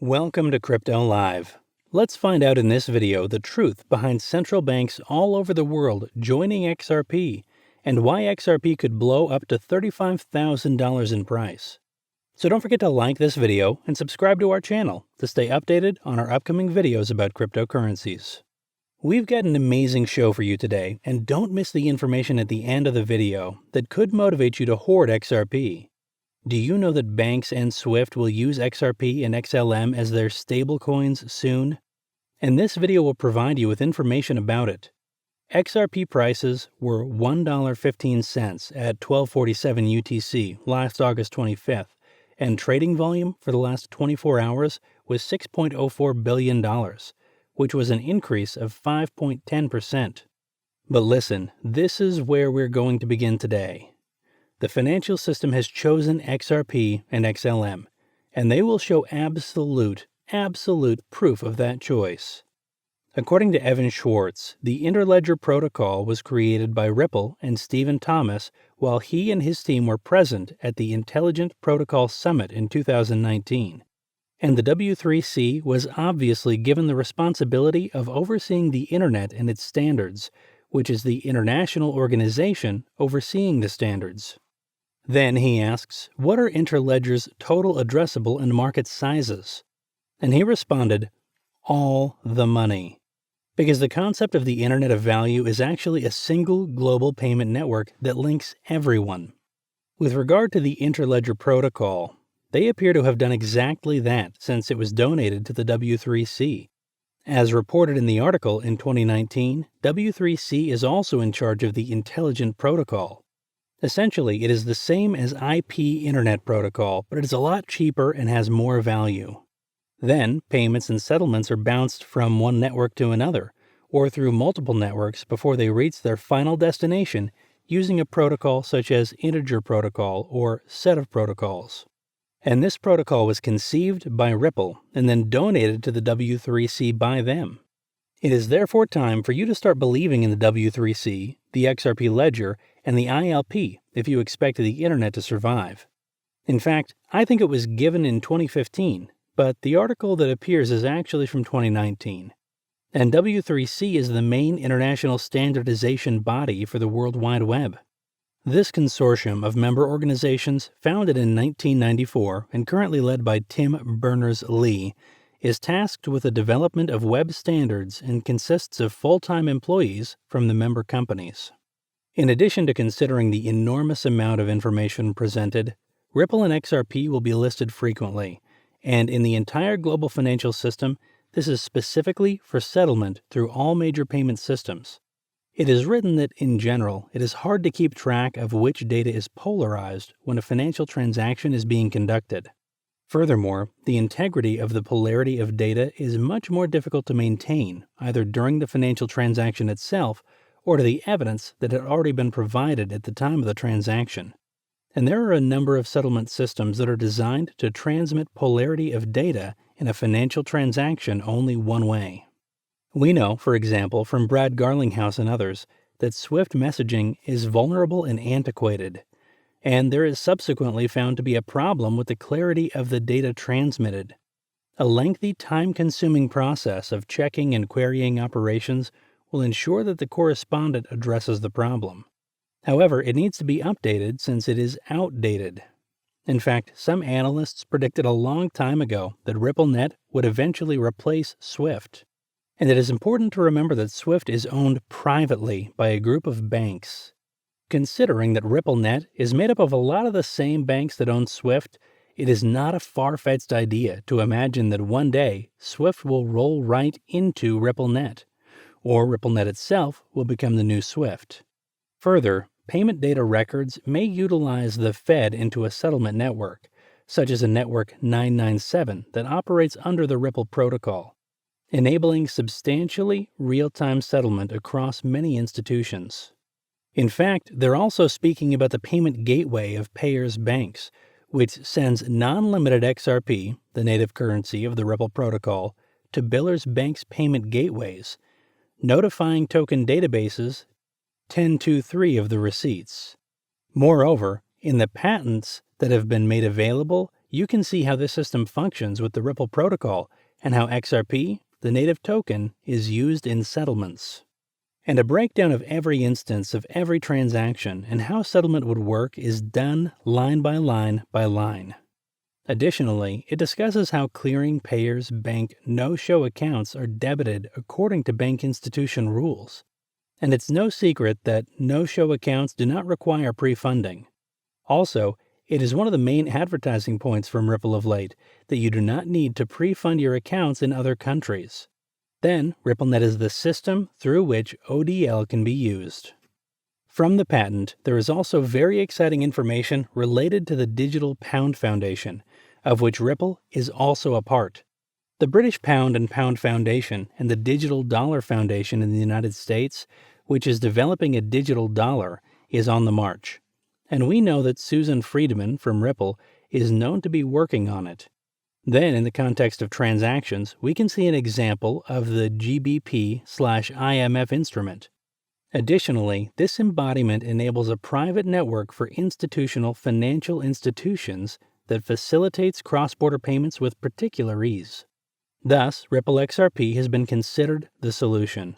Welcome to Crypto Live. Let's find out in this video the truth behind central banks all over the world joining XRP and why XRP could blow up to $35,000 in price. So don't forget to like this video and subscribe to our channel to stay updated on our upcoming videos about cryptocurrencies. We've got an amazing show for you today, and don't miss the information at the end of the video that could motivate you to hoard XRP. Do you know that banks and Swift will use XRP and XLM as their stablecoins soon? And this video will provide you with information about it. XRP prices were $1.15 at 1247 UTC last August 25th, and trading volume for the last 24 hours was $6.04 billion, which was an increase of 5.10%. But listen, this is where we're going to begin today. The financial system has chosen XRP and XLM, and they will show absolute proof of that choice. According to Evan Schwartz, the Interledger Protocol was created by Ripple and Stephen Thomas while he and his team were present at the Interledger Protocol Summit in 2019. And the W3C was obviously given the responsibility of overseeing the Internet and its standards, which is the international organization overseeing the standards. Then he asks, what are Interledger's total addressable and market sizes? And he responded, all the money. Because the concept of the Internet of Value is actually a single global payment network that links everyone. With regard to the Interledger Protocol, they appear to have done exactly that since it was donated to the W3C. As reported in the article in 2019, W3C is also in charge of the Interledger Protocol. Essentially, it is the same as IP Internet Protocol, but it is a lot cheaper and has more value. Then, payments and settlements are bounced from one network to another, or through multiple networks before they reach their final destination using a protocol such as Interledger Protocol or set of protocols. And this protocol was conceived by Ripple and then donated to the W3C by them. It is therefore time for you to start believing in the W3C, the XRP Ledger, and the ILP if you expect the Internet to survive. In fact, I think it was given in 2015, but the article that appears is actually from 2019. And W3C is the main international standardization body for the World Wide Web. This consortium of member organizations, founded in 1994 and currently led by Tim Berners-Lee, is tasked with the development of web standards and consists of full-time employees from the member companies. In addition to considering the enormous amount of information presented, Ripple and XRP will be listed frequently, and in the entire global financial system, this is specifically for settlement through all major payment systems. It is written that, in general, it is hard to keep track of which data is polarized when a financial transaction is being conducted. Furthermore, the integrity of the polarity of data is much more difficult to maintain, either during the financial transaction itself or to the evidence that had already been provided at the time of the transaction. And there are a number of settlement systems that are designed to transmit polarity of data in a financial transaction only one way. We know, for example, from Brad Garlinghouse and others, that Swift messaging is vulnerable and antiquated, and there is subsequently found to be a problem with the clarity of the data transmitted. A lengthy, time-consuming process of checking and querying operations will ensure that the correspondent addresses the problem. However, it needs to be updated since it is outdated. In fact, some analysts predicted a long time ago that RippleNet would eventually replace Swift. And it is important to remember that Swift is owned privately by a group of banks. Considering that RippleNet is made up of a lot of the same banks that own Swift, it is not a far-fetched idea to imagine that one day Swift will roll right into RippleNet, or RippleNet itself will become the new Swift. Further, payment data records may utilize the Fed into a settlement network, such as a network 997 that operates under the Ripple protocol, enabling substantially real-time settlement across many institutions. In fact, they're also speaking about the payment gateway of payers' banks, which sends non-limited XRP, the native currency of the Ripple protocol, to billers' banks' payment gateways, notifying token databases 1023 of the receipts. Moreover, in the patents that have been made available, you can see how this system functions with the Ripple protocol and how XRP, the native token, is used in settlements. And a breakdown of every instance of every transaction and how settlement would work is done line by line by line. Additionally, it discusses how clearing payers' bank no-show accounts are debited according to bank institution rules. And it's no secret that no-show accounts do not require pre-funding. Also, it is one of the main advertising points from Ripple of late that you do not need to pre-fund your accounts in other countries. Then, RippleNet is the system through which ODL can be used. From the patent, there is also very exciting information related to the Digital Pound Foundation, of which Ripple is also a part. The British Pound and Pound Foundation and the Digital Dollar Foundation in the United States, which is developing a digital dollar, is on the march. And we know that Susan Friedman from Ripple is known to be working on it. Then, in the context of transactions, we can see an example of the GBP/IMF instrument. Additionally, this embodiment enables a private network for institutional financial institutions that facilitates cross-border payments with particular ease. Thus, Ripple XRP has been considered the solution.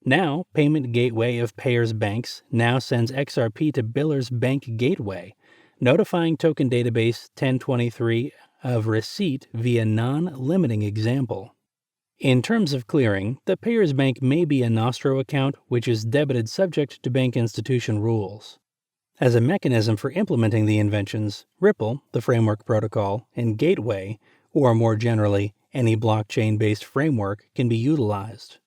Now, Payment Gateway of Payers Banks now sends XRP to Biller's Bank Gateway, notifying Token Database 1023 of receipt via non-limiting example. In terms of clearing, the Payers Bank may be a Nostro account which is debited subject to bank institution rules. As a mechanism for implementing the inventions, Ripple, the framework protocol, and Gateway, or more generally, any blockchain-based framework, can be utilized.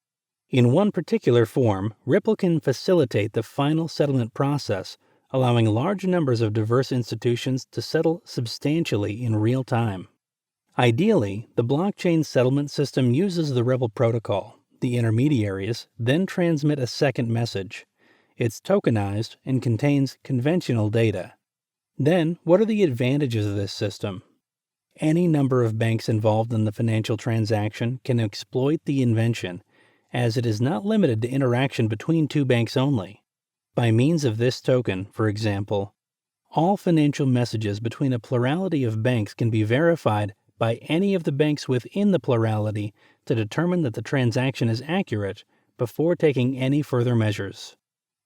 In one particular form, Ripple can facilitate the final settlement process, allowing large numbers of diverse institutions to settle substantially in real time. Ideally, the blockchain settlement system uses the Ripple protocol. The intermediaries then transmit a second message. It's tokenized and contains conventional data. Then, what are the advantages of this system? Any number of banks involved in the financial transaction can exploit the invention, as it is not limited to interaction between two banks only. By means of this token, for example, all financial messages between a plurality of banks can be verified by any of the banks within the plurality to determine that the transaction is accurate before taking any further measures.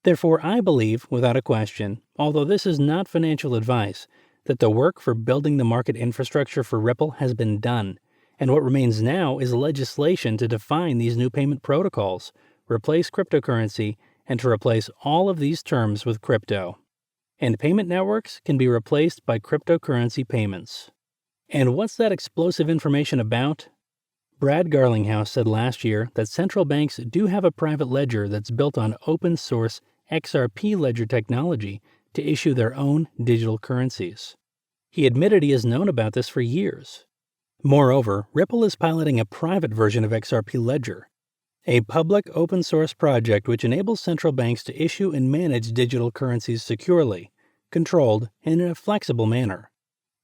Therefore, I believe, without a question, although this is not financial advice, that the work for building the market infrastructure for Ripple has been done, and what remains now is legislation to define these new payment protocols, replace cryptocurrency, and to replace all of these terms with crypto. And payment networks can be replaced by cryptocurrency payments. And what's that explosive information about? Brad Garlinghouse said last year that central banks do have a private ledger that's built on open-source XRP Ledger technology to issue their own digital currencies. He admitted he has known about this for years. Moreover, Ripple is piloting a private version of XRP Ledger, a public open-source project which enables central banks to issue and manage digital currencies securely, controlled, and in a flexible manner.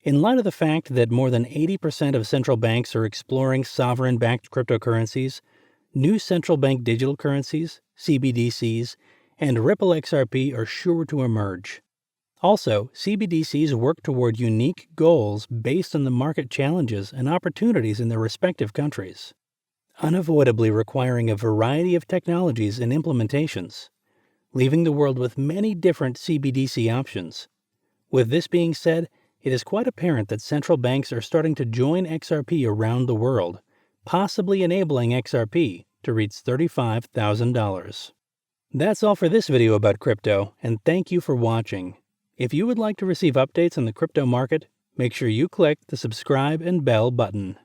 In light of the fact that more than 80% of central banks are exploring sovereign-backed cryptocurrencies, new central bank digital currencies, CBDCs, and Ripple XRP are sure to emerge. Also, CBDCs work toward unique goals based on the market challenges and opportunities in their respective countries, unavoidably requiring a variety of technologies and implementations, leaving the world with many different CBDC options. With this being said, it is quite apparent that central banks are starting to join XRP around the world, possibly enabling XRP to reach $35,000. That's all for this video about crypto, and thank you for watching. If you would like to receive updates on the crypto market, make sure you click the subscribe and bell button.